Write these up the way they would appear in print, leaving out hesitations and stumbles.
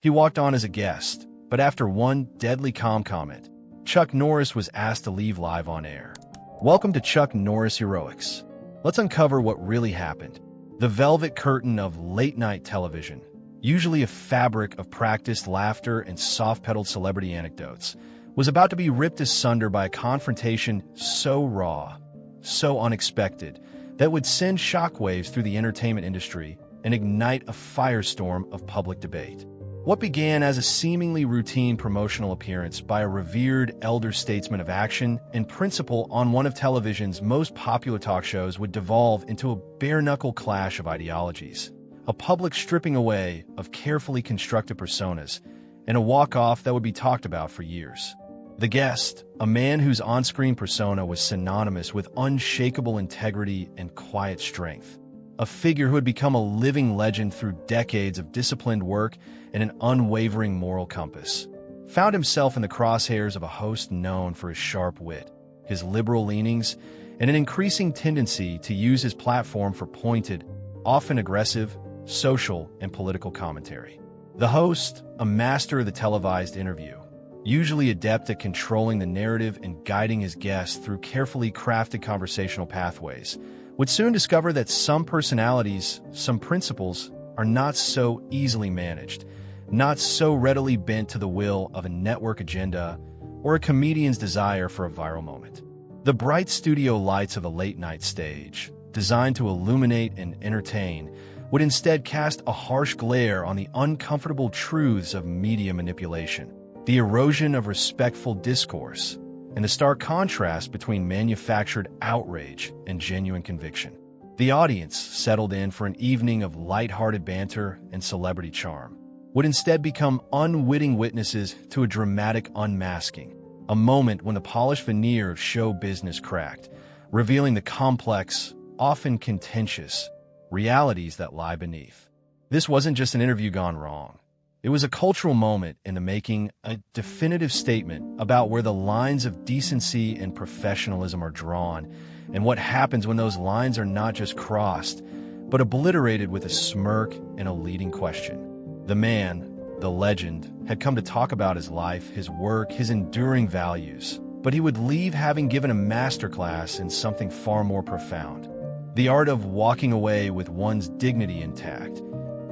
He walked on as a guest, but after one deadly calm comment, Chuck Norris was asked to leave live on air. Welcome to Chuck Norris Heroics. Let's uncover what really happened. The velvet curtain of late-night television, usually a fabric of practiced laughter and soft-pedaled celebrity anecdotes, was about to be ripped asunder by a confrontation so raw, so unexpected, that would send shockwaves through the entertainment industry and ignite a firestorm of public debate. What began as a seemingly routine promotional appearance by a revered elder statesman of action and principle on one of television's most popular talk shows would devolve into a bare-knuckle clash of ideologies, a public stripping away of carefully constructed personas, and a walk-off that would be talked about for years. The guest, a man whose on-screen persona was synonymous with unshakable integrity and quiet strength, a figure who had become a living legend through decades of disciplined work and an unwavering moral compass, found himself in the crosshairs of a host known for his sharp wit, his liberal leanings, and an increasing tendency to use his platform for pointed, often aggressive, social and political commentary. The host, a master of the televised interview, usually adept at controlling the narrative and guiding his guests through carefully crafted conversational pathways, would soon discover that some personalities, some principles, are not so easily managed, not so readily bent to the will of a network agenda or a comedian's desire for a viral moment. The bright studio lights of a late-night stage, designed to illuminate and entertain, would instead cast a harsh glare on the uncomfortable truths of media manipulation, the erosion of respectful discourse, and the stark contrast between manufactured outrage and genuine conviction. The audience, settled in for an evening of light-hearted banter and celebrity charm, would instead become unwitting witnesses to a dramatic unmasking, a moment when the polished veneer of show business cracked, revealing the complex, often contentious, realities that lie beneath. This wasn't just an interview gone wrong. It was a cultural moment in the making, a definitive statement about where the lines of decency and professionalism are drawn, and what happens when those lines are not just crossed, but obliterated with a smirk and a leading question. The man, the legend, had come to talk about his life, his work, his enduring values, but he would leave having given a masterclass in something far more profound: the art of walking away with one's dignity intact,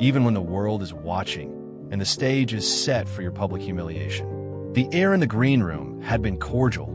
even when the world is watching and the stage is set for your public humiliation. The air in the green room had been cordial,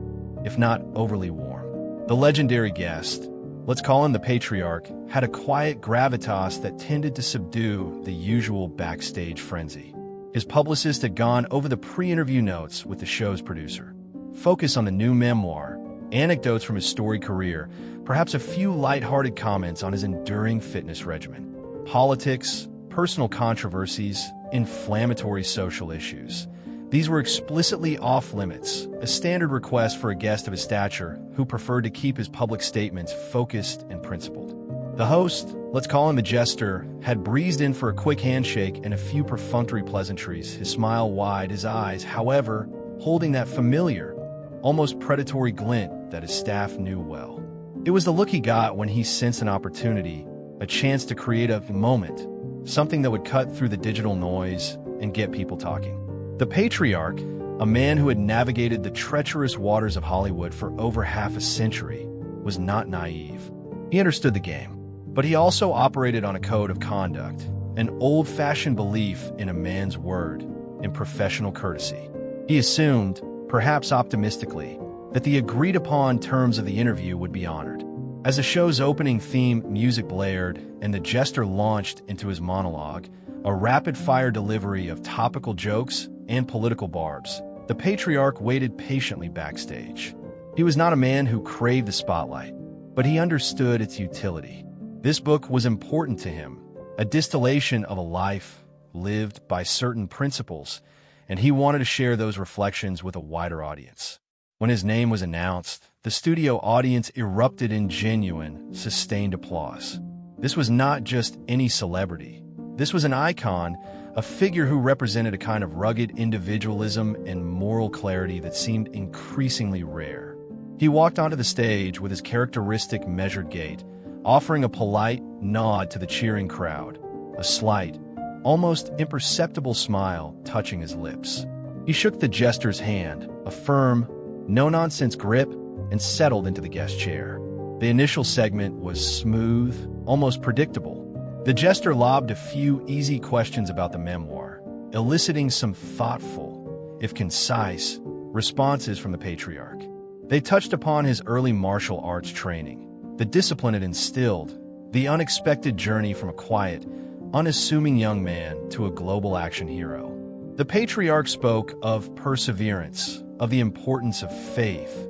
if not overly warm. The legendary guest, let's call him the patriarch, had a quiet gravitas that tended to subdue the usual backstage frenzy. His publicist had gone over the pre-interview notes with the show's producer. Focus on the new memoir, anecdotes from his storied career, perhaps a few light-hearted comments on his enduring fitness regimen. Politics, personal controversies, inflammatory social issues. These were explicitly off-limits, a standard request for a guest of his stature who preferred to keep his public statements focused and principled. The host, let's call him the jester, had breezed in for a quick handshake and a few perfunctory pleasantries, his smile wide, his eyes, however, holding that familiar, almost predatory glint that his staff knew well. It was the look he got when he sensed an opportunity, a chance to create a moment, something that would cut through the digital noise and get people talking. The patriarch, a man who had navigated the treacherous waters of Hollywood for over half a century, was not naive. He understood the game, but he also operated on a code of conduct, an old-fashioned belief in a man's word, in professional courtesy. He assumed, perhaps optimistically, that the agreed-upon terms of the interview would be honored. As the show's opening theme music blared and the jester launched into his monologue, a rapid-fire delivery of topical jokes and political barbs, the patriarch waited patiently backstage. He was not a man who craved the spotlight, but he understood its utility. This book was important to him, a distillation of a life lived by certain principles, and he wanted to share those reflections with a wider audience. When his name was announced, the studio audience erupted in genuine, sustained applause. This was not just any celebrity. This was an icon, a figure who represented a kind of rugged individualism and moral clarity that seemed increasingly rare. He walked onto the stage with his characteristic measured gait, offering a polite nod to the cheering crowd, a slight, almost imperceptible smile touching his lips. He shook the jester's hand, a firm, no-nonsense grip, and settled into the guest chair. The initial segment was smooth, almost predictable. The jester lobbed a few easy questions about the memoir, eliciting some thoughtful, if concise, responses from the patriarch. They touched upon his early martial arts training, the discipline it instilled, the unexpected journey from a quiet, unassuming young man to a global action hero. The patriarch spoke of perseverance, of the importance of faith,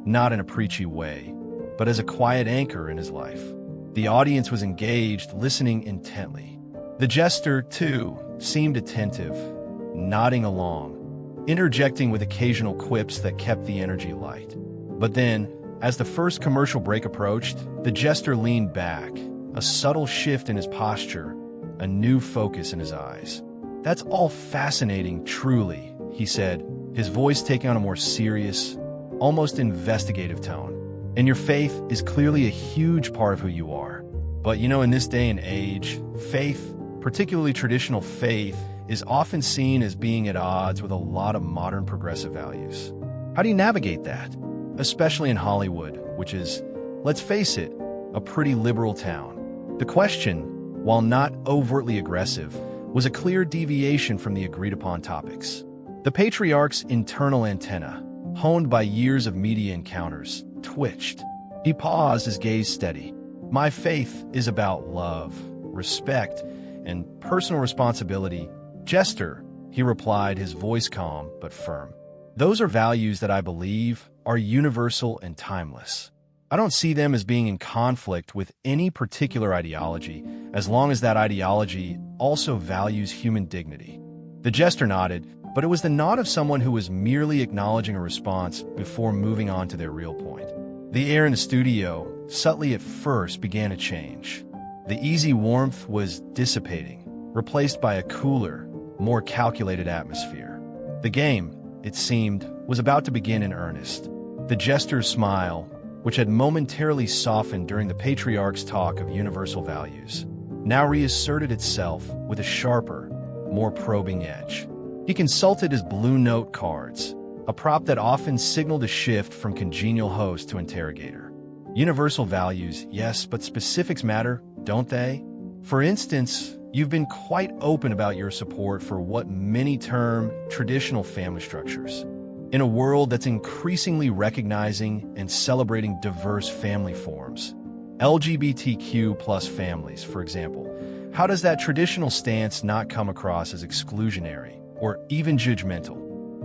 not in a preachy way, but as a quiet anchor in his life. The audience was engaged, listening intently. The jester, too, seemed attentive, nodding along, interjecting with occasional quips that kept the energy light. But then, as the first commercial break approached, the jester leaned back, a subtle shift in his posture, a new focus in his eyes. "That's all fascinating, truly," he said, his voice taking on a more serious, almost investigative tone. "And your faith is clearly a huge part of who you are. But in this day and age, faith, particularly traditional faith, is often seen as being at odds with a lot of modern progressive values. How do you navigate that? Especially in Hollywood, which is, let's face it, a pretty liberal town." The question, while not overtly aggressive, was a clear deviation from the agreed-upon topics. The patriarch's internal antenna, honed by years of media encounters, twitched. He paused, his gaze steady. "My faith is about love, respect, and personal responsibility. Jester," he replied, his voice calm but firm. "Those are values that I believe are universal and timeless. I don't see them as being in conflict with any particular ideology, as long as that ideology also values human dignity." The jester nodded, but it was the nod of someone who was merely acknowledging a response before moving on to their real point. The air in the studio, subtly at first, began to change. The easy warmth was dissipating, replaced by a cooler, more calculated atmosphere. The game, it seemed, was about to begin in earnest. The jester's smile, which had momentarily softened during the patriarch's talk of universal values, now reasserted itself with a sharper, more probing edge. He consulted his blue note cards, a prop that often signaled a shift from congenial host to interrogator. "Universal values, yes, but specifics matter, don't they? For instance, you've been quite open about your support for what many term traditional family structures. In a world that's increasingly recognizing and celebrating diverse family forms, LGBTQ+ families, for example, how does that traditional stance not come across as exclusionary or even judgmental?"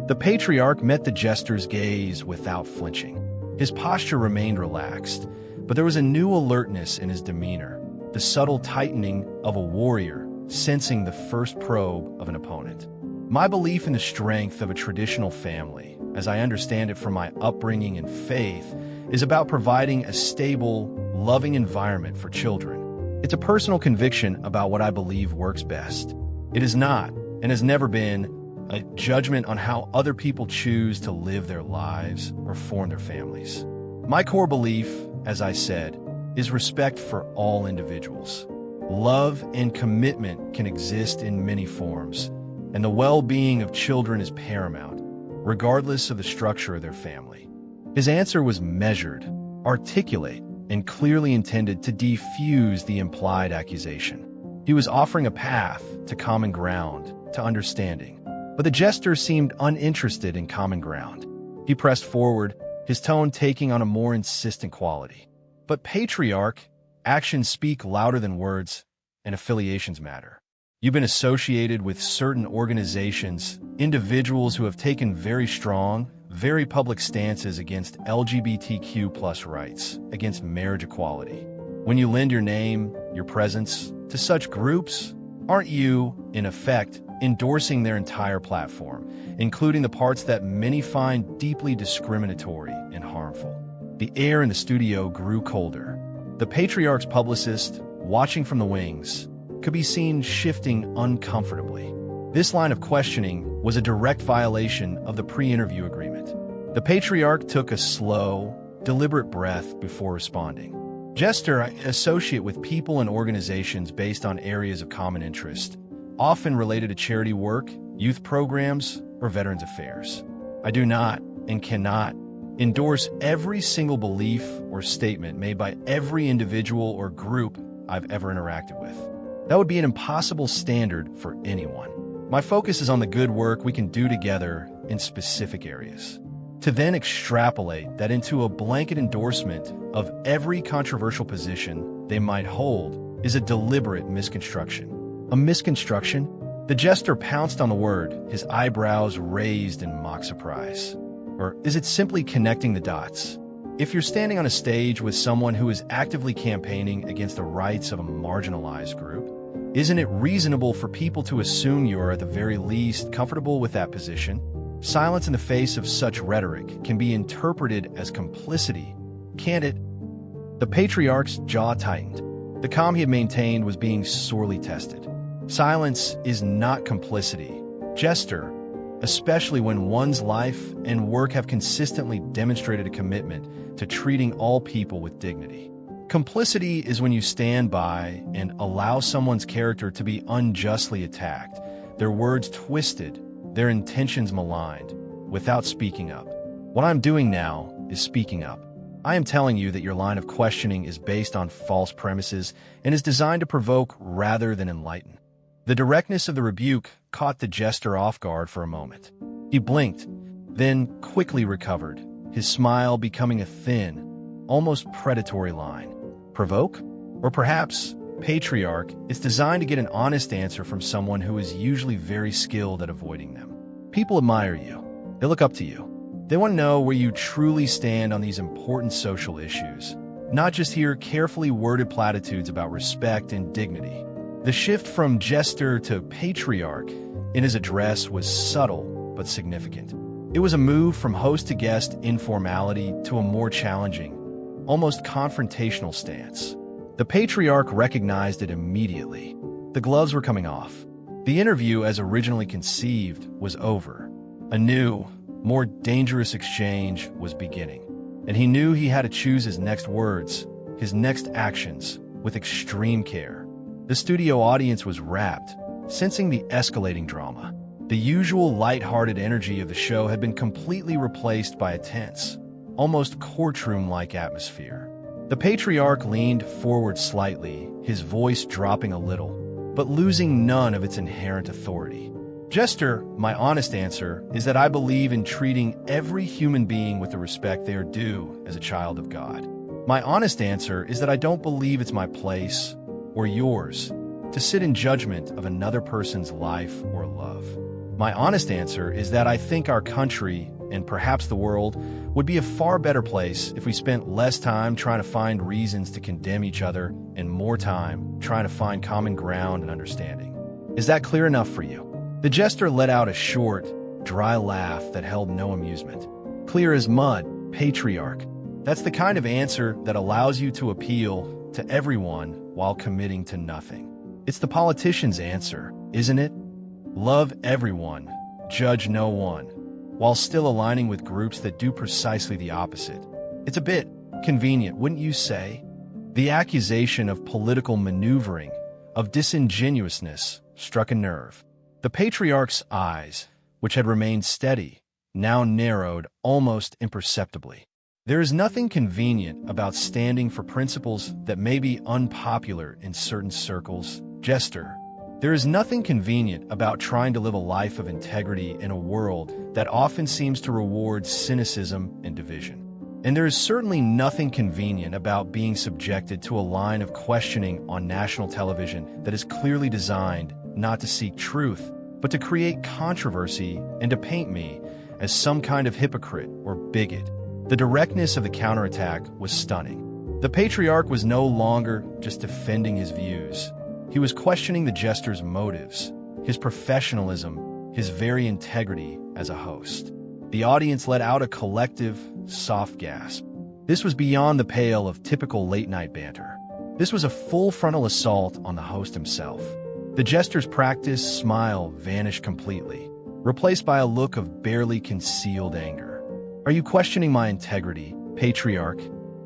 The patriarch met the jester's gaze without flinching. His posture remained relaxed, but there was a new alertness in his demeanor, the subtle tightening of a warrior sensing the first probe of an opponent. "My belief in the strength of a traditional family, as I understand it from my upbringing and faith, is about providing a stable, loving environment for children. It's a personal conviction about what I believe works best. It is not, and has never been, a judgment on how other people choose to live their lives or form their families. My core belief, as I said, is respect for all individuals. Love and commitment can exist in many forms, and the well-being of children is paramount, regardless of the structure of their family." His answer was measured, articulate, and clearly intended to defuse the implied accusation. He was offering a path to common ground, to understanding. But the jester seemed uninterested in common ground. He pressed forward, his tone taking on a more insistent quality. "But patriarch, actions speak louder than words, and affiliations matter. You've been associated with certain organizations, individuals who have taken very strong, very public stances against LGBTQ+ rights, against marriage equality. When you lend your name, your presence, to such groups, aren't you, in effect, endorsing their entire platform, including the parts that many find deeply discriminatory and harmful?" The air in the studio grew colder. The patriarch's publicist, watching from the wings, could be seen shifting uncomfortably. This line of questioning was a direct violation of the pre-interview agreement. The patriarch took a slow, deliberate breath before responding. "Jester, I associate with people and organizations based on areas of common interest, often related to charity work, youth programs, or Veterans Affairs. I do not and cannot endorse every single belief or statement made by every individual or group I've ever interacted with. That would be an impossible standard for anyone. My focus is on the good work we can do together in specific areas. To then extrapolate that into a blanket endorsement of every controversial position they might hold is a deliberate misconstruction. A misconstruction? The jester pounced on the word, his eyebrows raised in mock surprise. Or is it simply connecting the dots? If you're standing on a stage with someone who is actively campaigning against the rights of a marginalized group, isn't it reasonable for people to assume you are at the very least comfortable with that position? Silence in the face of such rhetoric can be interpreted as complicity, can't it? The patriarch's jaw tightened. The calm he had maintained was being sorely tested. Silence is not complicity. Jester, especially when one's life and work have consistently demonstrated a commitment to treating all people with dignity. Complicity is when you stand by and allow someone's character to be unjustly attacked, their words twisted, their intentions maligned, without speaking up. What I'm doing now is speaking up. I am telling you that your line of questioning is based on false premises and is designed to provoke rather than enlighten. The directness of the rebuke caught the jester off guard for a moment. He blinked, then quickly recovered, his smile becoming a thin, almost predatory line. Provoke? Or perhaps, patriarch is designed to get an honest answer from someone who is usually very skilled at avoiding them. People admire you. They look up to you. They want to know where you truly stand on these important social issues, not just hear carefully worded platitudes about respect and dignity. The shift from jester to patriarch in his address was subtle but significant. It was a move from host to guest informality to a more challenging, almost confrontational stance. The patriarch recognized it immediately. The gloves were coming off. The interview, as originally conceived, was over. A new, more dangerous exchange was beginning, and he knew he had to choose his next words, his next actions, with extreme care. The studio audience was rapt, sensing the escalating drama. The usual light-hearted energy of the show had been completely replaced by a tense, almost courtroom-like atmosphere. The patriarch leaned forward slightly, his voice dropping a little, but losing none of its inherent authority. Jester, my honest answer is that I believe in treating every human being with the respect they are due as a child of God. My honest answer is that I don't believe it's my place, or yours, to sit in judgment of another person's life or love. My honest answer is that I think our country, and perhaps the world, would be a far better place if we spent less time trying to find reasons to condemn each other and more time trying to find common ground and understanding. Is that clear enough for you? The jester let out a short, dry laugh that held no amusement. Clear as mud, patriarch. That's the kind of answer that allows you to appeal to everyone while committing to nothing. It's the politician's answer, isn't it? Love everyone, judge no one, while still aligning with groups that do precisely the opposite. It's a bit convenient, wouldn't you say? The accusation of political maneuvering, of disingenuousness, struck a nerve. The patriarch's eyes, which had remained steady, now narrowed almost imperceptibly. There is nothing convenient about standing for principles that may be unpopular in certain circles, jester. There is nothing convenient about trying to live a life of integrity in a world that often seems to reward cynicism and division. And there is certainly nothing convenient about being subjected to a line of questioning on national television that is clearly designed not to seek truth, but to create controversy and to paint me as some kind of hypocrite or bigot. The directness of the counterattack was stunning. The patriarch was no longer just defending his views. He was questioning the jester's motives, his professionalism, his very integrity as a host. The audience let out a collective, soft gasp. This was beyond the pale of typical late-night banter. This was a full frontal assault on the host himself. The jester's practiced smile vanished completely, replaced by a look of barely concealed anger. Are you questioning my integrity, patriarch?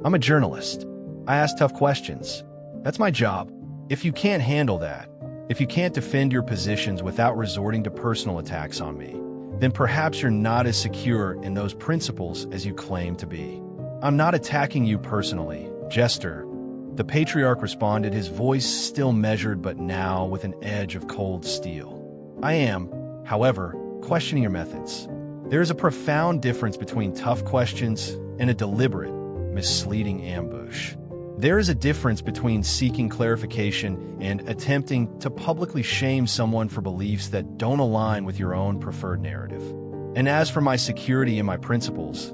I'm a journalist. I ask tough questions. That's my job. If you can't handle that, If you can't defend your positions without resorting to personal attacks on me, then perhaps you're not as secure in those principles as you claim to be. I'm not attacking you personally, Jester. The patriarch responded, his voice still measured but now with an edge of cold steel. I am, however, questioning your methods. There is a profound difference between tough questions and a deliberate, misleading ambush. There is a difference between seeking clarification and attempting to publicly shame someone for beliefs that don't align with your own preferred narrative. And as for my security and my principles,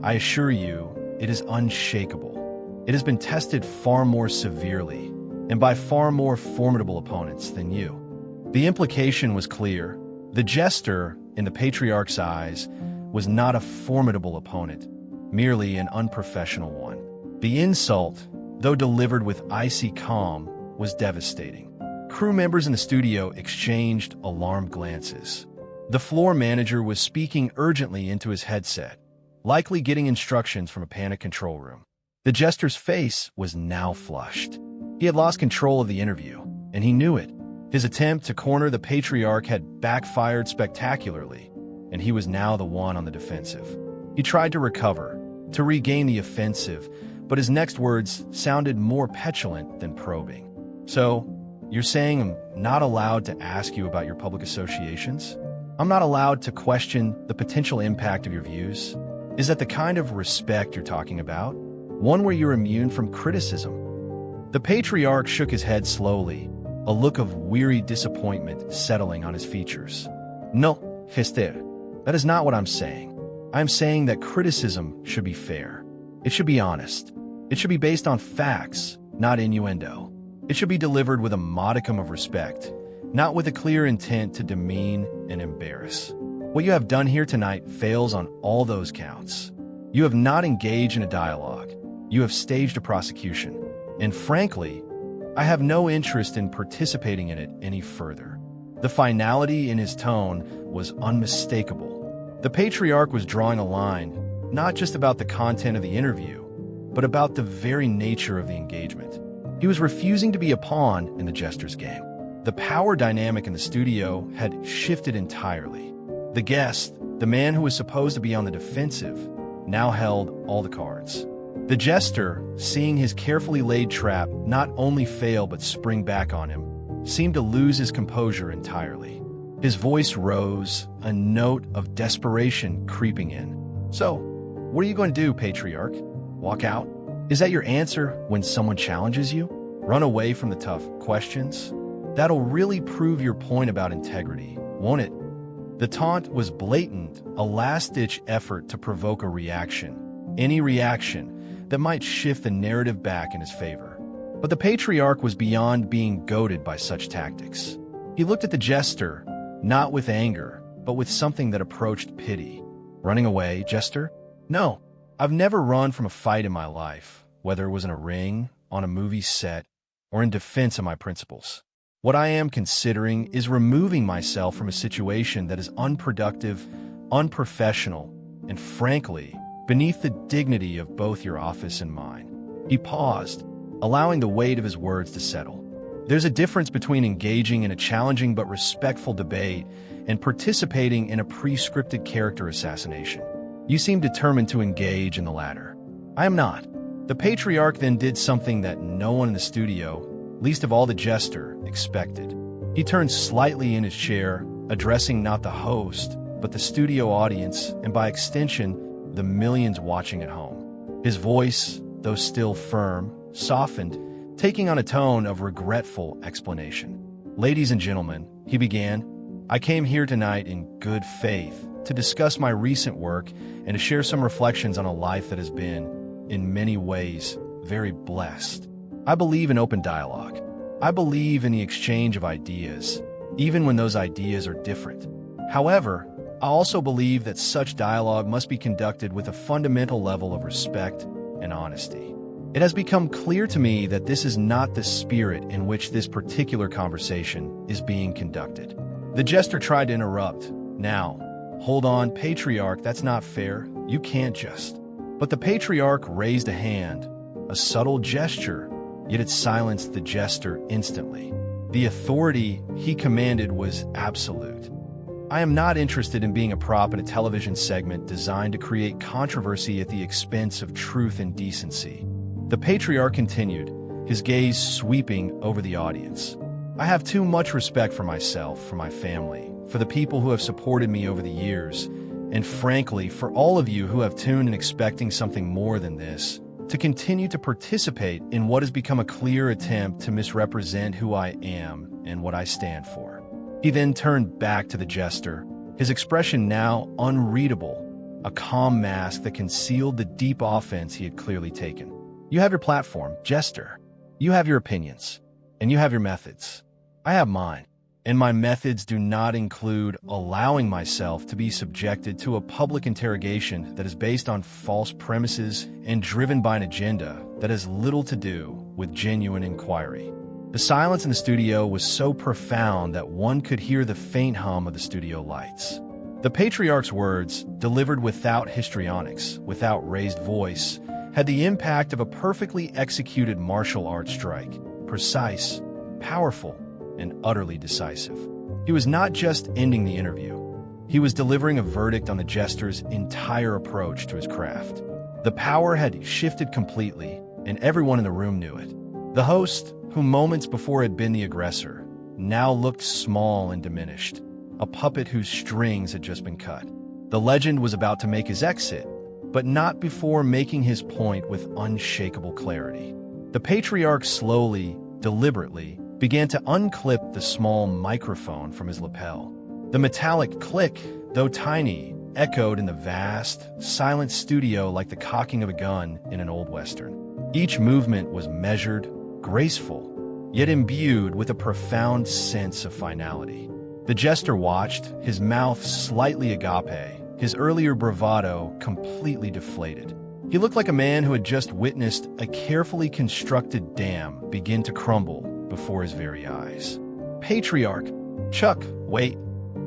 I assure you, it is unshakable. It has been tested far more severely and by far more formidable opponents than you. The implication was clear. The jester, in the patriarch's eyes, was not a formidable opponent, merely an unprofessional one. The insult, though delivered with icy calm, was devastating. Crew members in the studio exchanged alarmed glances. The floor manager was speaking urgently into his headset, likely getting instructions from a panic control room. The jester's face was now flushed. He had lost control of the interview, and he knew it. His attempt to corner the patriarch had backfired spectacularly, and he was now the one on the defensive. He tried to recover, to regain the offensive, but his next words sounded more petulant than probing. So, you're saying I'm not allowed to ask you about your public associations? I'm not allowed to question the potential impact of your views? Is that the kind of respect you're talking about? One where you're immune from criticism? The patriarch shook his head slowly, a look of weary disappointment settling on his features. No, Hester, that is not what I'm saying. I'm saying that criticism should be fair. It should be honest. It should be based on facts, not innuendo. It should be delivered with a modicum of respect, not with a clear intent to demean and embarrass. What you have done here tonight fails on all those counts. You have not engaged in a dialogue. You have staged a prosecution. And frankly, I have no interest in participating in it any further. The finality in his tone was unmistakable. The patriarch was drawing a line, not just about the content of the interview, but about the very nature of the engagement. He was refusing to be a pawn in the jester's game. The power dynamic in the studio had shifted entirely. The guest, the man who was supposed to be on the defensive, now held all the cards. The jester, seeing his carefully laid trap not only fail but spring back on him, seemed to lose his composure entirely. His voice rose, a note of desperation creeping in. So, what are you going to do, patriarch? Walk out? Is that your answer when someone challenges you? Run away from the tough questions? That'll really prove your point about integrity, won't it? The taunt was blatant, a last-ditch effort to provoke a reaction. Any reaction that might shift the narrative back in his favor. But the patriarch was beyond being goaded by such tactics. He looked at the jester, not with anger, but with something that approached pity. Running away, jester? No. I've never run from a fight in my life, whether it was in a ring, on a movie set, or in defense of my principles. What I am considering is removing myself from a situation that is unproductive, unprofessional, and frankly, beneath the dignity of both your office and mine. He paused, allowing the weight of his words to settle. There's a difference between engaging in a challenging but respectful debate and participating in a pre-scripted character assassination. You seem determined to engage in the latter. I am not. The patriarch then did something that no one in the studio, least of all the jester, expected. He turned slightly in his chair, addressing not the host, but the studio audience, and by extension, the millions watching at home. His voice, though still firm, softened, taking on a tone of regretful explanation. Ladies and gentlemen, he began, I came here tonight in good faith to discuss my recent work and to share some reflections on a life that has been, in many ways, very blessed. I believe in open dialogue. I believe in the exchange of ideas, even when those ideas are different. However, I also believe that such dialogue must be conducted with a fundamental level of respect and honesty. It has become clear to me that this is not the spirit in which this particular conversation is being conducted. The jester tried to interrupt. Now, hold on, patriarch, that's not fair. You can't just. But the patriarch raised a hand, a subtle gesture, yet it silenced the jester instantly. The authority he commanded was absolute. I am not interested in being a prop in a television segment designed to create controversy at the expense of truth and decency. The patriarch continued, his gaze sweeping over the audience. I have too much respect for myself, for my family, for the people who have supported me over the years, and frankly, for all of you who have tuned in expecting something more than this, to continue to participate in what has become a clear attempt to misrepresent who I am and what I stand for. He then turned back to the jester, his expression now unreadable, a calm mask that concealed the deep offense he had clearly taken. You have your platform, jester. You have your opinions, and you have your methods. I have mine, and my methods do not include allowing myself to be subjected to a public interrogation that is based on false premises and driven by an agenda that has little to do with genuine inquiry. The silence in the studio was so profound that one could hear the faint hum of the studio lights. The patriarch's words, delivered without histrionics, without raised voice, had the impact of a perfectly executed martial arts strike, precise, powerful, and utterly decisive. He was not just ending the interview. He was delivering a verdict on the jester's entire approach to his craft. The power had shifted completely, and everyone in the room knew it. The host, who moments before had been the aggressor, now looked small and diminished, a puppet whose strings had just been cut. The legend was about to make his exit, but not before making his point with unshakable clarity. The patriarch slowly, deliberately, began to unclip the small microphone from his lapel. The metallic click, though tiny, echoed in the vast, silent studio like the cocking of a gun in an old western. Each movement was measured, graceful, yet imbued with a profound sense of finality. The jester watched, his mouth slightly agape, his earlier bravado completely deflated. He looked like a man who had just witnessed a carefully constructed dam begin to crumble before his very eyes. Patriarch, Chuck, wait,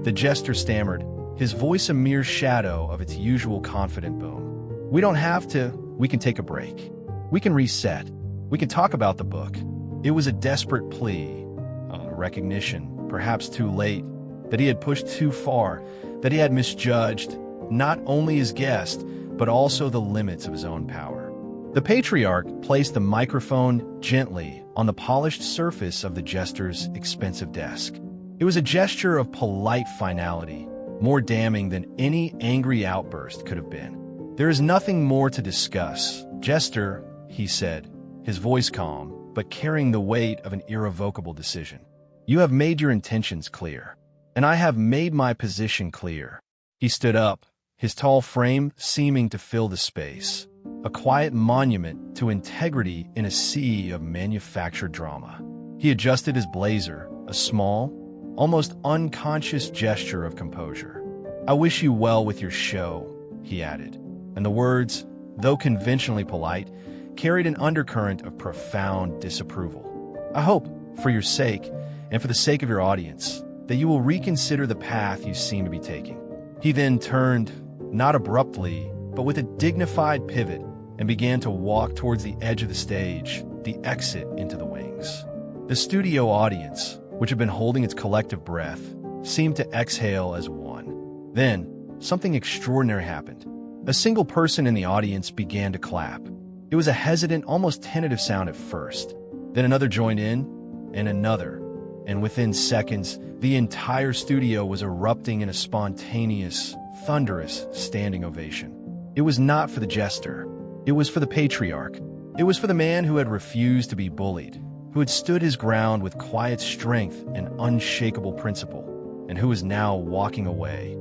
the jester stammered, his voice a mere shadow of its usual confident boom. We don't have to, we can take a break. We can reset. We can talk about the book. It was a desperate plea, a recognition, perhaps too late, that he had pushed too far, that he had misjudged not only his guest, but also the limits of his own power. The patriarch placed the microphone gently on the polished surface of the jester's expensive desk. It was a gesture of polite finality, more damning than any angry outburst could have been. There is nothing more to discuss, jester, he said, his voice calm, but carrying the weight of an irrevocable decision. You have made your intentions clear, and I have made my position clear. He stood up, his tall frame seeming to fill the space, a quiet monument to integrity in a sea of manufactured drama. He adjusted his blazer, a small, almost unconscious gesture of composure. I wish you well with your show, he added, and the words, though conventionally polite, carried an undercurrent of profound disapproval. I hope, for your sake, and for the sake of your audience, that you will reconsider the path you seem to be taking. He then turned, not abruptly, but with a dignified pivot, and began to walk towards the edge of the stage, the exit into the wings. The studio audience, which had been holding its collective breath, seemed to exhale as one. Then, something extraordinary happened. A single person in the audience began to clap. It was a hesitant, almost tentative sound at first. Then another joined in, and another. And within seconds, the entire studio was erupting in a spontaneous, thunderous standing ovation. It was not for the jester. It was for the patriarch. It was for the man who had refused to be bullied, who had stood his ground with quiet strength and unshakable principle, and who was now walking away,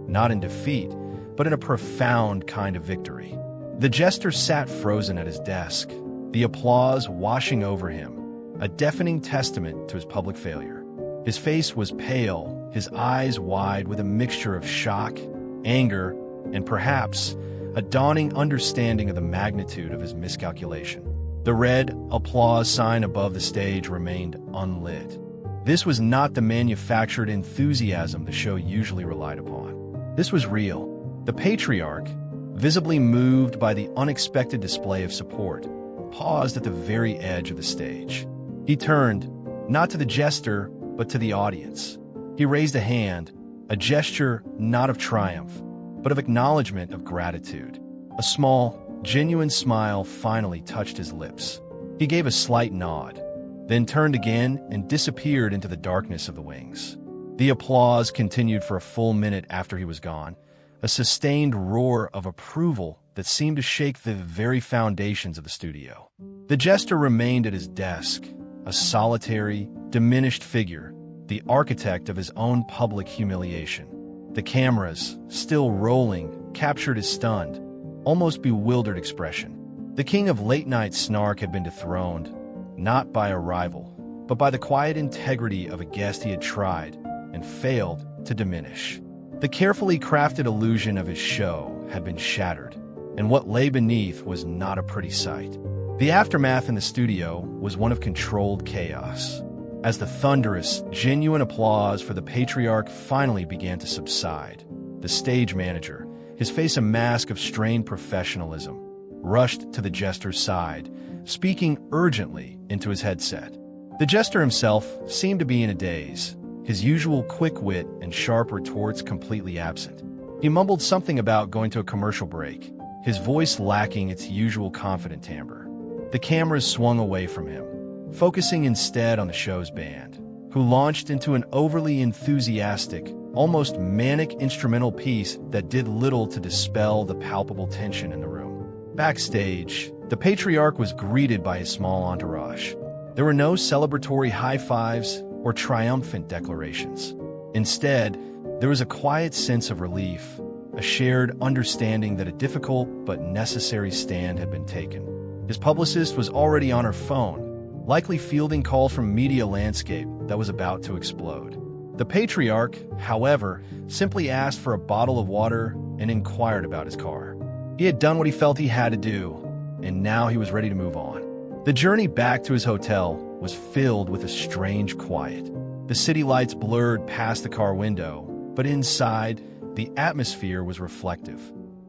not in defeat, but in a profound kind of victory. The jester sat frozen at his desk, the applause washing over him, a deafening testament to his public failure. His face was pale, his eyes wide with a mixture of shock, anger, and perhaps a dawning understanding of the magnitude of his miscalculation. The red applause sign above the stage remained unlit. This was not the manufactured enthusiasm the show usually relied upon. This was real. The patriarch, visibly moved by the unexpected display of support, paused at the very edge of the stage. He turned, not to the jester, but to the audience. He raised a hand, a gesture not of triumph, but of acknowledgement of gratitude. A small, genuine smile finally touched his lips. He gave a slight nod, then turned again and disappeared into the darkness of the wings. The applause continued for a full minute after he was gone, a sustained roar of approval that seemed to shake the very foundations of the studio. The jester remained at his desk, a solitary, diminished figure, the architect of his own public humiliation. The cameras, still rolling, captured his stunned, almost bewildered expression. The king of late-night snark had been dethroned, not by a rival, but by the quiet integrity of a guest he had tried and failed to diminish. The carefully crafted illusion of his show had been shattered, and what lay beneath was not a pretty sight. The aftermath in the studio was one of controlled chaos. As the thunderous, genuine applause for the patriarch finally began to subside, the stage manager, his face a mask of strained professionalism, rushed to the jester's side, speaking urgently into his headset. The jester himself seemed to be in a daze, his usual quick wit and sharp retorts completely absent. He mumbled something about going to a commercial break, his voice lacking its usual confident timbre. The cameras swung away from him, focusing instead on the show's band, who launched into an overly enthusiastic, almost manic instrumental piece that did little to dispel the palpable tension in the room. Backstage, the patriarch was greeted by his small entourage. There were no celebratory high fives or triumphant declarations. Instead, there was a quiet sense of relief, a shared understanding that a difficult but necessary stand had been taken. His publicist was already on her phone, likely fielding calls from media landscape that was about to explode. The patriarch, however, simply asked for a bottle of water and inquired about his car. He had done what he felt he had to do, and now he was ready to move on. The journey back to his hotel was filled with a strange quiet. The city lights blurred past the car window, but inside, the atmosphere was reflective.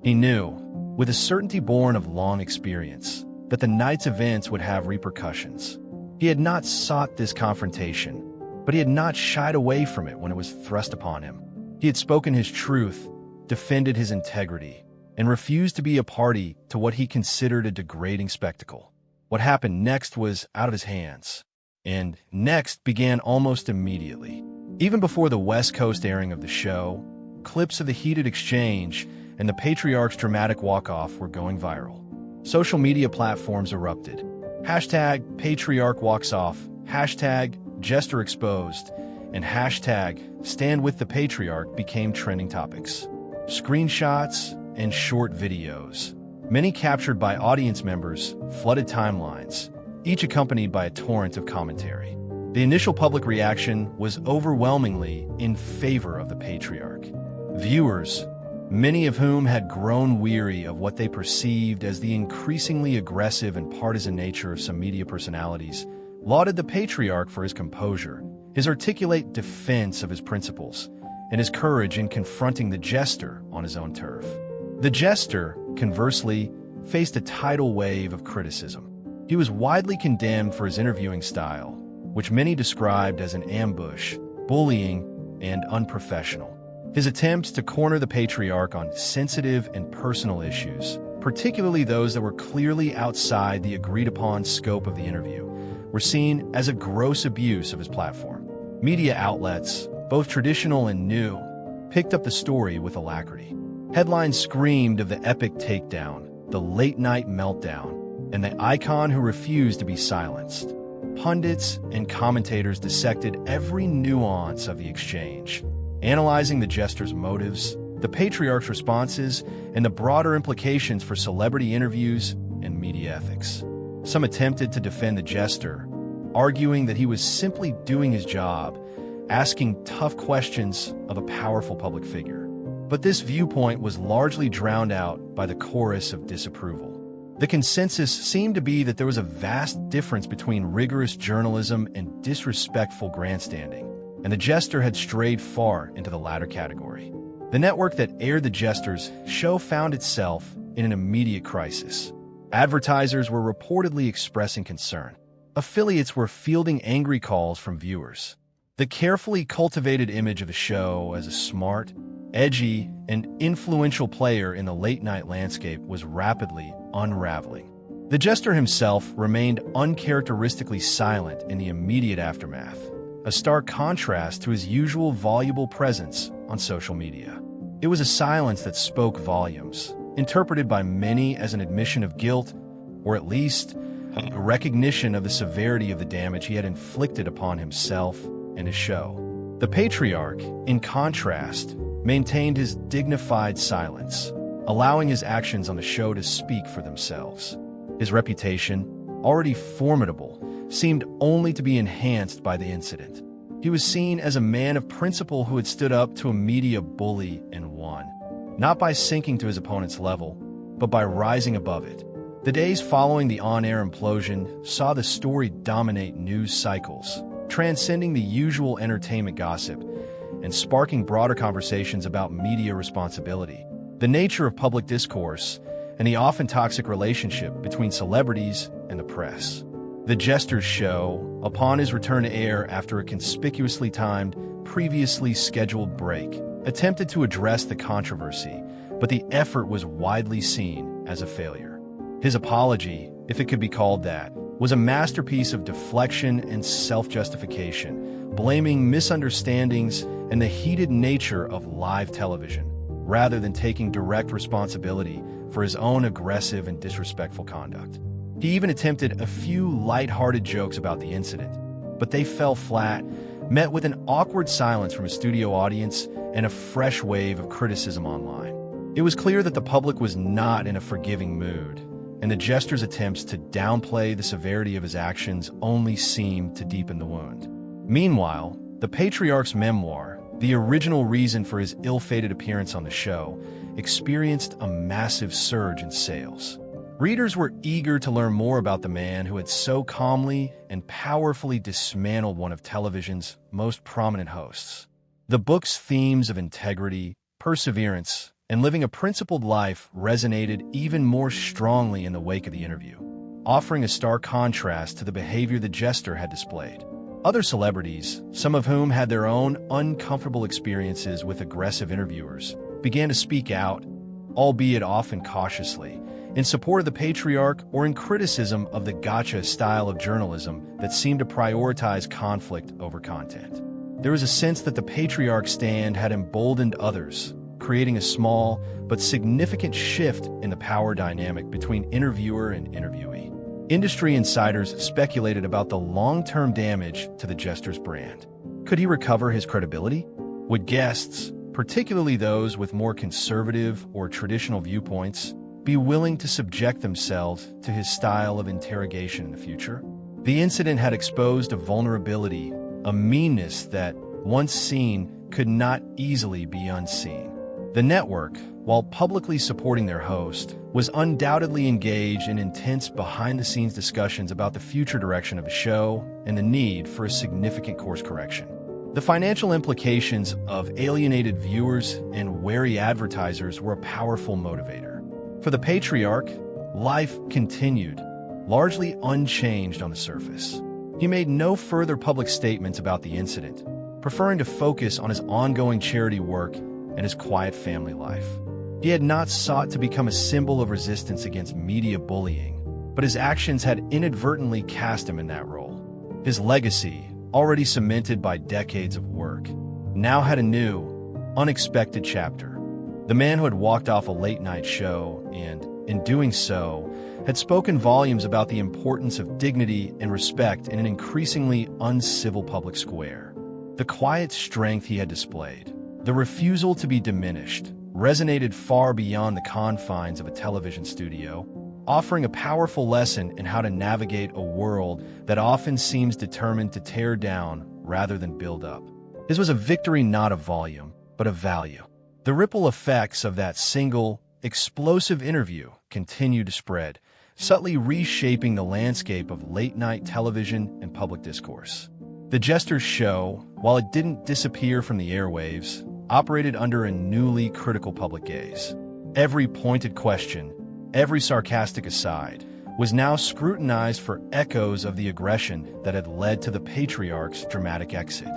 He knew, with a certainty born of long experience, that the night's events would have repercussions. He had not sought this confrontation, but he had not shied away from it when it was thrust upon him. He had spoken his truth, defended his integrity, and refused to be a party to what he considered a degrading spectacle. What happened next was out of his hands, and next began almost immediately. Even before the West Coast airing of the show, clips of the heated exchange and the patriarch's dramatic walk-off were going viral. Social media platforms erupted. Hashtag patriarch walks off, hashtag jester exposed, and hashtag stand with the patriarch became trending topics. Screenshots and short videos, many captured by audience members, flooded timelines, each accompanied by a torrent of commentary. The initial public reaction was overwhelmingly in favor of the patriarch. Viewers, many of whom had grown weary of what they perceived as the increasingly aggressive and partisan nature of some media personalities, lauded the patriarch for his composure, his articulate defense of his principles, and his courage in confronting the jester on his own turf. The jester, conversely, faced a tidal wave of criticism. He was widely condemned for his interviewing style, which many described as an ambush, bullying, and unprofessional. His attempts to corner the patriarch on sensitive and personal issues, particularly those that were clearly outside the agreed-upon scope of the interview, were seen as a gross abuse of his platform. Media outlets, both traditional and new, picked up the story with alacrity. Headlines screamed of the epic takedown, the late-night meltdown, and the icon who refused to be silenced. Pundits and commentators dissected every nuance of the exchange, analyzing the jester's motives, the patriarch's responses, and the broader implications for celebrity interviews and media ethics. Some attempted to defend the jester, arguing that he was simply doing his job, asking tough questions of a powerful public figure. But this viewpoint was largely drowned out by the chorus of disapproval. The consensus seemed to be that there was a vast difference between rigorous journalism and disrespectful grandstanding, and the jester had strayed far into the latter category. The network that aired the jester's show found itself in an immediate crisis. Advertisers were reportedly expressing concern. affiliates were fielding angry calls from viewers. The carefully cultivated image of the show as a smart, edgy, and influential player in the late-night landscape was rapidly unraveling. The jester himself remained uncharacteristically silent in the immediate aftermath, a stark contrast to his usual voluble presence on social media. It was a silence that spoke volumes, interpreted by many as an admission of guilt, or at least a recognition of the severity of the damage he had inflicted upon himself and his show. The patriarch, in contrast, maintained his dignified silence, allowing his actions on the show to speak for themselves. His reputation, already formidable, seemed only to be enhanced by the incident. He was seen as a man of principle who had stood up to a media bully and won, not by sinking to his opponent's level, but by rising above it. The days following the on-air implosion saw the story dominate news cycles, transcending the usual entertainment gossip and sparking broader conversations about media responsibility, the nature of public discourse, and the often toxic relationship between celebrities and the press. The Jester's show, upon his return to air after a conspicuously timed, previously scheduled break, attempted to address the controversy, but the effort was widely seen as a failure. His apology, if it could be called that, was a masterpiece of deflection and self-justification, blaming misunderstandings and the heated nature of live television, rather than taking direct responsibility for his own aggressive and disrespectful conduct. He even attempted a few light-hearted jokes about the incident, but they fell flat, met with an awkward silence from a studio audience and a fresh wave of criticism online. It was clear that the public was not in a forgiving mood, and the jester's attempts to downplay the severity of his actions only seemed to deepen the wound. Meanwhile, the patriarch's memoir, the original reason for his ill-fated appearance on the show, experienced a massive surge in sales. Readers were eager to learn more about the man who had so calmly and powerfully dismantled one of television's most prominent hosts. The book's themes of integrity, perseverance, and living a principled life resonated even more strongly in the wake of the interview, offering a stark contrast to the behavior the jester had displayed. Other celebrities, some of whom had their own uncomfortable experiences with aggressive interviewers, began to speak out, albeit often cautiously, in support of the patriarch or in criticism of the gotcha style of journalism that seemed to prioritize conflict over content. There was a sense that the patriarch's stand had emboldened others, creating a small but significant shift in the power dynamic between interviewer and interviewee. Industry insiders speculated about the long-term damage to the jester's brand. Could he recover his credibility? Would guests, particularly those with more conservative or traditional viewpoints, be willing to subject themselves to his style of interrogation in the future? The incident had exposed a vulnerability, a meanness that, once seen, could not easily be unseen. The network, while publicly supporting their host, was undoubtedly engaged in intense behind-the-scenes discussions about the future direction of the show and the need for a significant course correction. The financial implications of alienated viewers and wary advertisers were a powerful motivator. For the patriarch, life continued, largely unchanged on the surface. He made no further public statements about the incident, preferring to focus on his ongoing charity work and his quiet family life. He had not sought to become a symbol of resistance against media bullying, but his actions had inadvertently cast him in that role. His legacy, already cemented by decades of work, now had a new, unexpected chapter. The man who had walked off a late-night show and, in doing so, had spoken volumes about the importance of dignity and respect in an increasingly uncivil public square. The quiet strength he had displayed, the refusal to be diminished, resonated far beyond the confines of a television studio, offering a powerful lesson in how to navigate a world that often seems determined to tear down rather than build up. His was a victory not of volume, but of value. The ripple effects of that single, explosive interview continued to spread, subtly reshaping the landscape of late-night television and public discourse. The jester's show, while it didn't disappear from the airwaves, operated under a newly critical public gaze. Every pointed question, every sarcastic aside, was now scrutinized for echoes of the aggression that had led to the patriarch's dramatic exit.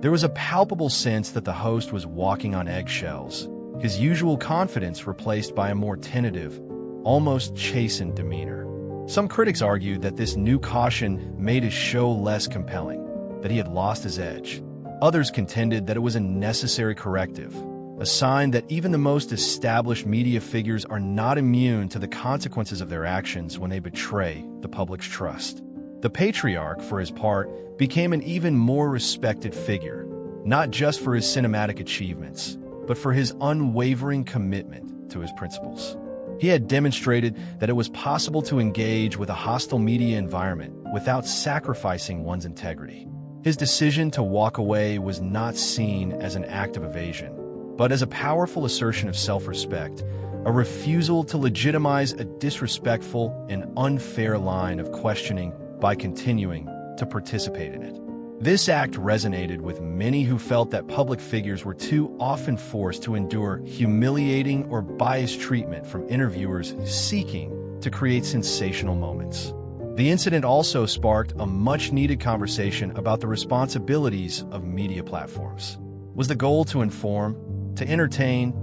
There was a palpable sense that the host was walking on eggshells, his usual confidence replaced by a more tentative, almost chastened demeanor. Some critics argued that this new caution made his show less compelling, that he had lost his edge. Others contended that it was a necessary corrective, a sign that even the most established media figures are not immune to the consequences of their actions when they betray the public's trust. The patriarch, for his part, became an even more respected figure, not just for his cinematic achievements, but for his unwavering commitment to his principles. He had demonstrated that it was possible to engage with a hostile media environment without sacrificing one's integrity. His decision to walk away was not seen as an act of evasion, but as a powerful assertion of self-respect, a refusal to legitimize a disrespectful and unfair line of questioning by continuing to participate in it. This act resonated with many who felt that public figures were too often forced to endure humiliating or biased treatment from interviewers seeking to create sensational moments. The incident also sparked a much-needed conversation about the responsibilities of media platforms. Was the goal to inform, to entertain,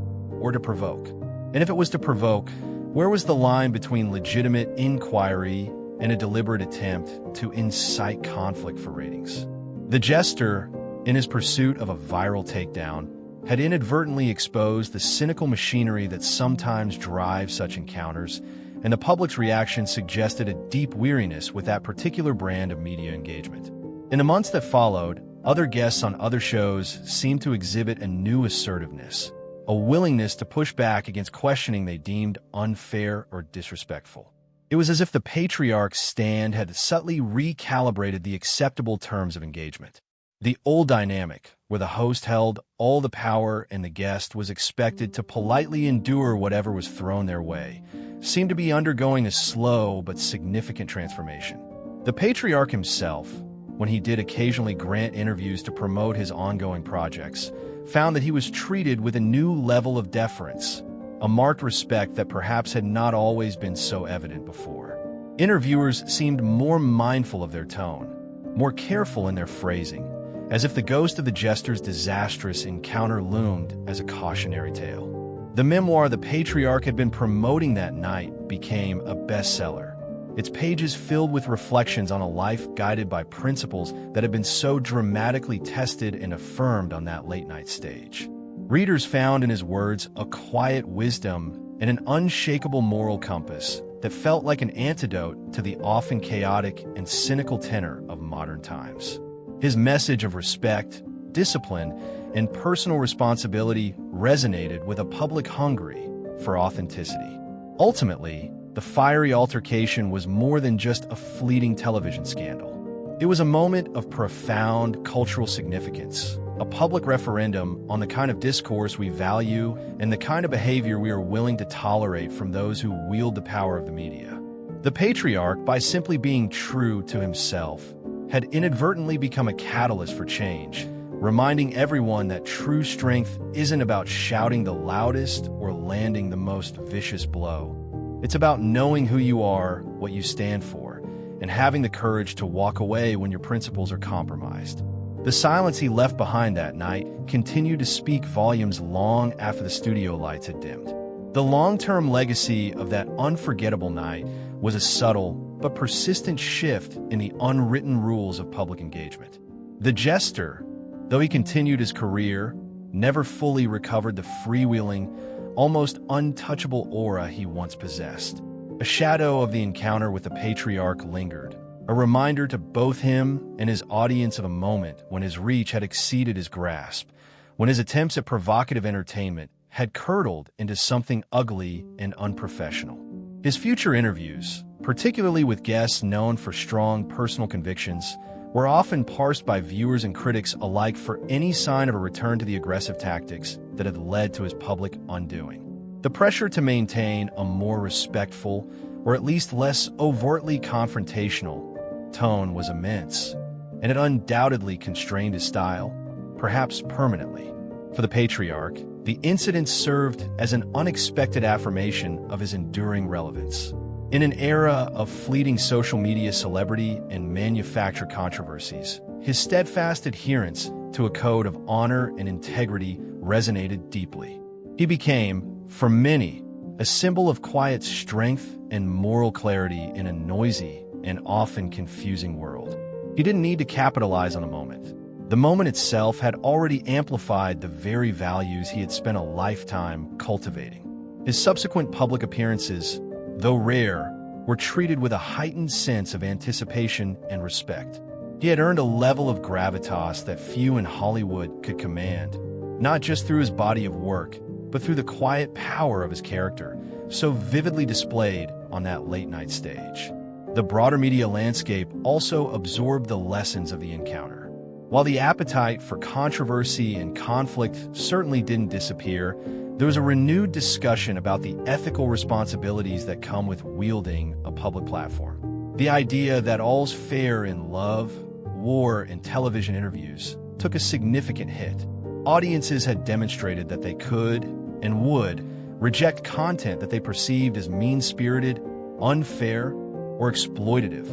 or to provoke? And if it was to provoke, where was the line between legitimate inquiry and a deliberate attempt to incite conflict for ratings? The jester, in his pursuit of a viral takedown, had inadvertently exposed the cynical machinery that sometimes drives such encounters, and the public's reaction suggested a deep weariness with that particular brand of media engagement. In the months that followed, other guests on other shows seemed to exhibit a new assertiveness, a willingness to push back against questioning they deemed unfair or disrespectful. It was as if the patriarch's stand had subtly recalibrated the acceptable terms of engagement. The old dynamic, where the host held all the power and the guest was expected to politely endure whatever was thrown their way, seemed to be undergoing a slow but significant transformation. The patriarch himself, when he did occasionally grant interviews to promote his ongoing projects, found that he was treated with a new level of deference, a marked respect that perhaps had not always been so evident before. Interviewers seemed more mindful of their tone, more careful in their phrasing, as if the ghost of the jester's disastrous encounter loomed as a cautionary tale. The memoir the patriarch had been promoting that night became a bestseller, its pages filled with reflections on a life guided by principles that had been so dramatically tested and affirmed on that late-night stage. Readers found in his words a quiet wisdom and an unshakable moral compass that felt like an antidote to the often chaotic and cynical tenor of modern times. His message of respect, discipline, and personal responsibility resonated with a public hungry for authenticity. Ultimately, the fiery altercation was more than just a fleeting television scandal. It was a moment of profound cultural significance, a public referendum on the kind of discourse we value and the kind of behavior we are willing to tolerate from those who wield the power of the media. The patriarch, by simply being true to himself, had inadvertently become a catalyst for change, reminding everyone that true strength isn't about shouting the loudest or landing the most vicious blow. It's about knowing who you are, what you stand for, and having the courage to walk away when your principles are compromised. The silence he left behind that night continued to speak volumes long after the studio lights had dimmed. The long-term legacy of that unforgettable night was a subtle but persistent shift in the unwritten rules of public engagement. The jester, though he continued his career, never fully recovered the freewheeling, almost untouchable aura he once possessed. A shadow of the encounter with the patriarch lingered, a reminder to both him and his audience of a moment when his reach had exceeded his grasp, when his attempts at provocative entertainment had curdled into something ugly and unprofessional. His future interviews, particularly with guests known for strong personal convictions, were often parsed by viewers and critics alike for any sign of a return to the aggressive tactics that had led to his public undoing. The pressure to maintain a more respectful, or at least less overtly confrontational, tone was immense, and it undoubtedly constrained his style, perhaps permanently. For the patriarch, the incident served as an unexpected affirmation of his enduring relevance. In an era of fleeting social media celebrity and manufactured controversies, his steadfast adherence to a code of honor and integrity resonated deeply. He became, for many, a symbol of quiet strength and moral clarity in a noisy and often confusing world. He didn't need to capitalize on a moment. The moment itself had already amplified the very values he had spent a lifetime cultivating. His subsequent public appearances, though rare, were treated with a heightened sense of anticipation and respect. He had earned a level of gravitas that few in Hollywood could command, not just through his body of work, but through the quiet power of his character, so vividly displayed on that late-night stage. The broader media landscape also absorbed the lessons of the encounter. While the appetite for controversy and conflict certainly didn't disappear, there was a renewed discussion about the ethical responsibilities that come with wielding a public platform. The idea that all's fair in love, war, and television interviews took a significant hit. Audiences had demonstrated that they could and would reject content that they perceived as mean-spirited, unfair, or exploitative,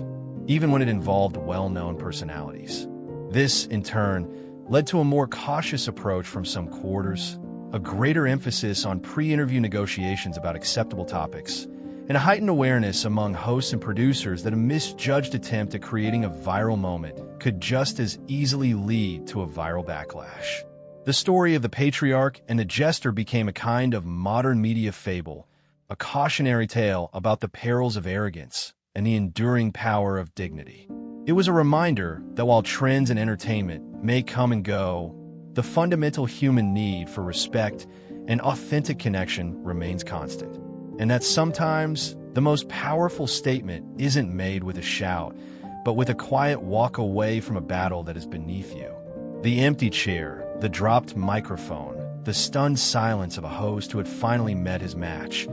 even when it involved well-known personalities. This, in turn, led to a more cautious approach from some quarters, a greater emphasis on pre-interview negotiations about acceptable topics, and a heightened awareness among hosts and producers that a misjudged attempt at creating a viral moment could just as easily lead to a viral backlash. The story of the patriarch and the jester became a kind of modern media fable, a cautionary tale about the perils of arrogance and the enduring power of dignity. It was a reminder that while trends and entertainment may come and go, the fundamental human need for respect and authentic connection remains constant. And that sometimes the most powerful statement isn't made with a shout, but with a quiet walk away from a battle that is beneath you. The empty chair, the dropped microphone, the stunned silence of a host who had finally met his match.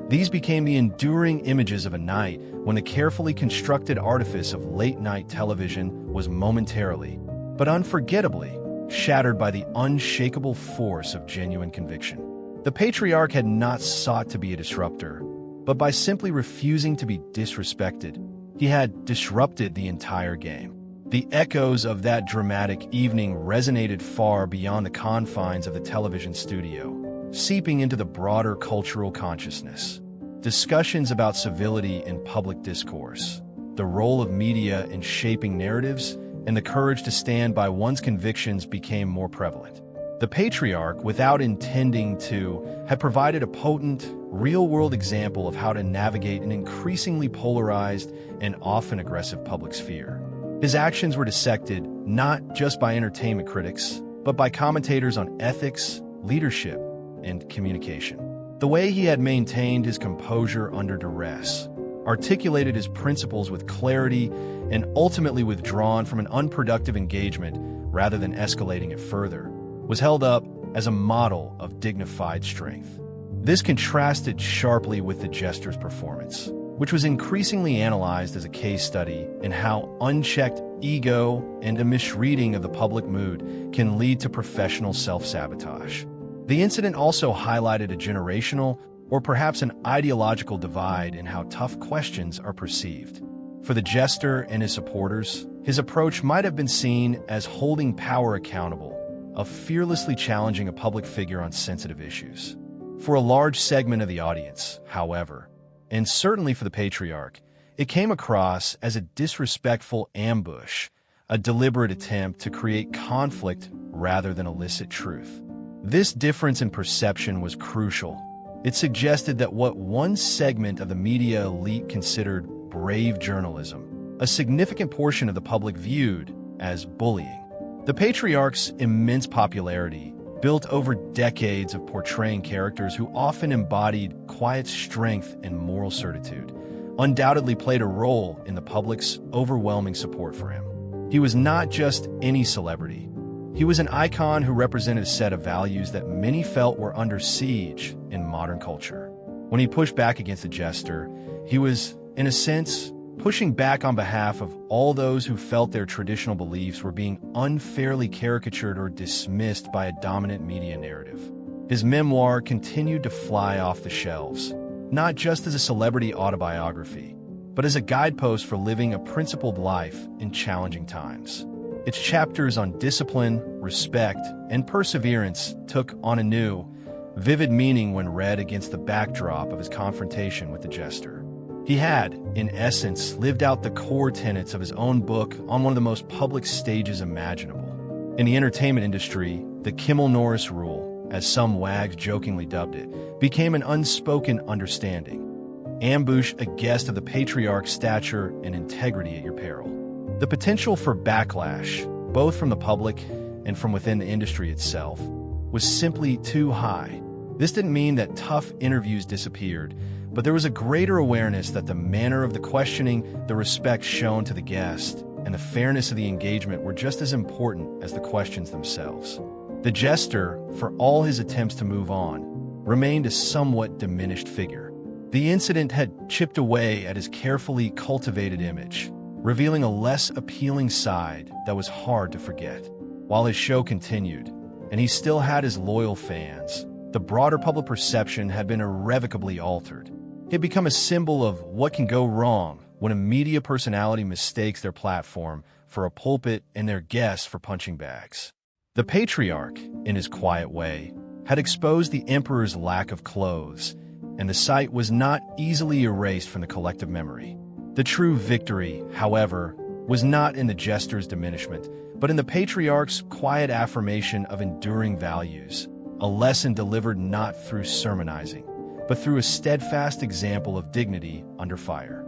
These became the enduring images of a night when the carefully constructed artifice of late-night television was momentarily, but unforgettably, shattered by the unshakable force of genuine conviction. The patriarch had not sought to be a disruptor, but by simply refusing to be disrespected, he had disrupted the entire game. The echoes of that dramatic evening resonated far beyond the confines of the television studio, seeping into the broader cultural consciousness. Discussions about civility in public discourse, the role of media in shaping narratives, and the courage to stand by one's convictions became more prevalent. The patriarch, without intending to, had provided a potent, real-world example of how to navigate an increasingly polarized and often aggressive public sphere. His actions were dissected not just by entertainment critics, but by commentators on ethics, leadership, and communication. The way he had maintained his composure under duress, articulated his principles with clarity, and ultimately withdrawn from an unproductive engagement rather than escalating it further, was held up as a model of dignified strength. This contrasted sharply with the jester's performance, which was increasingly analyzed as a case study in how unchecked ego and a misreading of the public mood can lead to professional self-sabotage. The incident also highlighted a generational or perhaps an ideological divide in how tough questions are perceived. For the jester and his supporters, his approach might have been seen as holding power accountable, of fearlessly challenging a public figure on sensitive issues. For a large segment of the audience, however, and certainly for the patriarch, it came across as a disrespectful ambush, a deliberate attempt to create conflict rather than elicit truth. This difference in perception was crucial. It suggested that what one segment of the media elite considered brave journalism, a significant portion of the public viewed as bullying. The patriarch's immense popularity, built over decades of portraying characters who often embodied quiet strength and moral certitude, undoubtedly played a role in the public's overwhelming support for him. He was not just any celebrity. He was an icon who represented a set of values that many felt were under siege in modern culture. When he pushed back against the jester, he was, in a sense, pushing back on behalf of all those who felt their traditional beliefs were being unfairly caricatured or dismissed by a dominant media narrative. His memoir continued to fly off the shelves, not just as a celebrity autobiography, but as a guidepost for living a principled life in challenging times. Its chapters on discipline, respect, and perseverance took on a new, vivid meaning when read against the backdrop of his confrontation with the jester. He had, in essence, lived out the core tenets of his own book on one of the most public stages imaginable. In the entertainment industry, the Kimmel-Norris rule, as some wags jokingly dubbed it, became an unspoken understanding. Ambush a guest of the patriarch's stature and integrity at your peril. The potential for backlash, both from the public and from within the industry itself, was simply too high. This didn't mean that tough interviews disappeared, but there was a greater awareness that the manner of the questioning, the respect shown to the guest, and the fairness of the engagement were just as important as the questions themselves. The jester, for all his attempts to move on, remained a somewhat diminished figure. The incident had chipped away at his carefully cultivated image, revealing a less appealing side that was hard to forget. While his show continued, and he still had his loyal fans, the broader public perception had been irrevocably altered. It had become a symbol of what can go wrong when a media personality mistakes their platform for a pulpit and their guests for punching bags. The patriarch, in his quiet way, had exposed the emperor's lack of clothes, and the sight was not easily erased from the collective memory. The true victory, however, was not in the jester's diminishment, but in the patriarch's quiet affirmation of enduring values, a lesson delivered not through sermonizing, but through a steadfast example of dignity under fire.